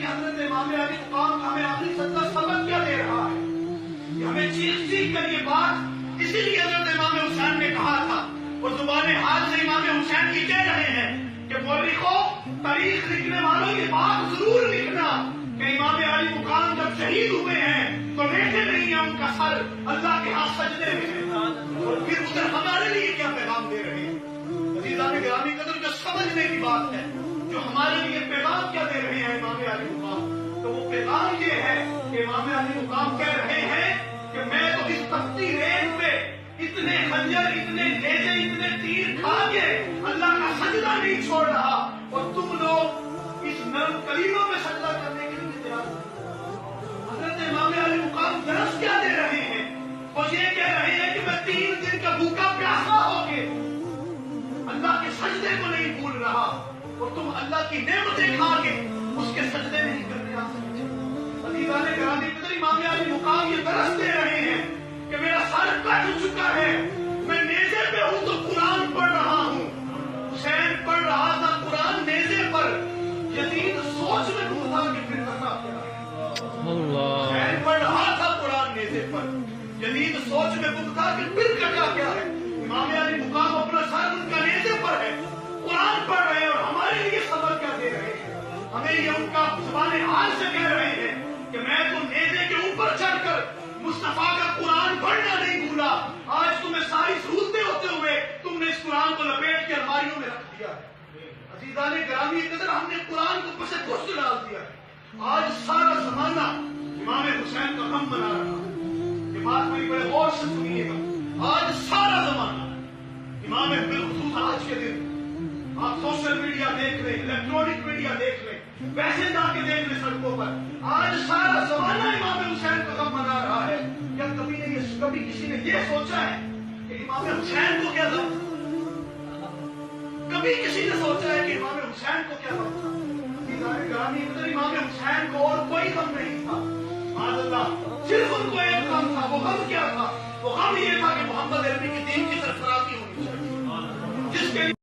حضرت امام علی مقام ہمیں آخری سجدہ سبق کیا دے رہا ہے؟ کہ ہمیں چیخ چیخ کر یہ بات اسی لیے حضرت امام حسین نے کہا تھا اور زبان حال سے امام حسین کی کہہ رہے ہیں کہ مورخوں، تاریخ لکھنے والوں یہ بات ضرور لکھنا کہ امام علی مقام جب شہید ہوئے ہیں تو بیٹھے نہیں ہیں، ان کا سر اللہ کے ہاتھ سجدے میں ہے، اور پھر ادھر ہمارے لیے کیا پیغام دے رہے ہیں؟ عزیزان گرامی قدر، جو سمجھنے کی بات ہے، جو ہمارے لیے پیغام کیا دے رہے ہیں امام علی مقام، تو وہ پیغام یہ ہے کہ امام علی مقام کہہ رہے ہیں کہ میں تو اس تختی ریت پہ اتنے خنجر، اتنے نیزے، اتنے تیر کھا کے اللہ کا سجدہ نہیں چھوڑ رہا، اور تم لوگ اس نرم کلیموں میں سجدہ کرنے کے لیے تیار ہو۔ حضرت امام علی مقام درس کیا دے رہے ہیں؟ وہ یہ کہہ رہے ہیں کہ میں 3 دن کا بھوکا پیاسا ہو کے اللہ کے سجدے کو نہیں بھول رہا، اور تم اللہ کی نعمتیں کھا کے اس کے سجدے نہیں کرنے آ سکتے۔ عزیزان گرامی قدر، امام علی مقام یہ درس دے رہے ہیں کہ میرا سر کٹ چکا ہے، میں نیزے پہ ہوں تو قرآن پڑھ رہا ہوں۔ حسین پڑھ رہا تھا قرآن نیزے پر، یزید سوچ میں ڈوبا کہ پھر کرنا کیا ہے۔ حسین پڑھ رہا تھا قرآن نیزے پر، یزید سوچ میں ڈوبا کہ پھر کرنا کیا ہے۔ امام علی مقام اپنا سر ان کا نیزے پر ہے، قرآن پڑھ رہے ہیں، اور ہمارے لیے سبق کیا دے رہے ہیں؟ ہمیں یہ ان کا زبان حال سے کہہ رہے ہیں کہ میں تو نیزے کے اوپر چڑھ کر مصطفیٰ کا قرآن پڑھنا نہیں بھولا، آج تمہیں ساری سہولتیں ہوتے ہوئے تم نے اس قرآن کو لپیٹ کے الماریوں میں رکھ دیا ہے۔ عزیزان گرامی قدر، ہم نے قرآن کو پس پشت ڈال دیا ہے۔ آج سارا زمانہ امام حسین کا غم منا رہا ہے۔ یہ بات میری بڑے غور سے سنیے گا، آج سارا زمانہ امام، بالخصوص آج کے دن آپ سوشل میڈیا دیکھ لیں، الیکٹرانک میڈیا دیکھ لیں، ویسے جا کے دیکھ لیں سڑکوں پر، آج سارا زمانہ امام حسین کا غم منا رہا ہے۔ کیا کبھی کسی نے یہ سوچا ہے کہ امام حسین کو کیا غم تھا؟ کبھی کسی نے سوچا ہے کہ امام حسین کو کیا غم تھا؟ گرامی قدر، امام حسین کو اور کوئی غم نہیں تھا، معاذ اللہ، صرف ان کو ایک غم تھا۔ وہ غم کیا تھا؟ وہ غم یہ تھا کہ محمد عربی کے دین کی سرفرازی ہونی چاہیے۔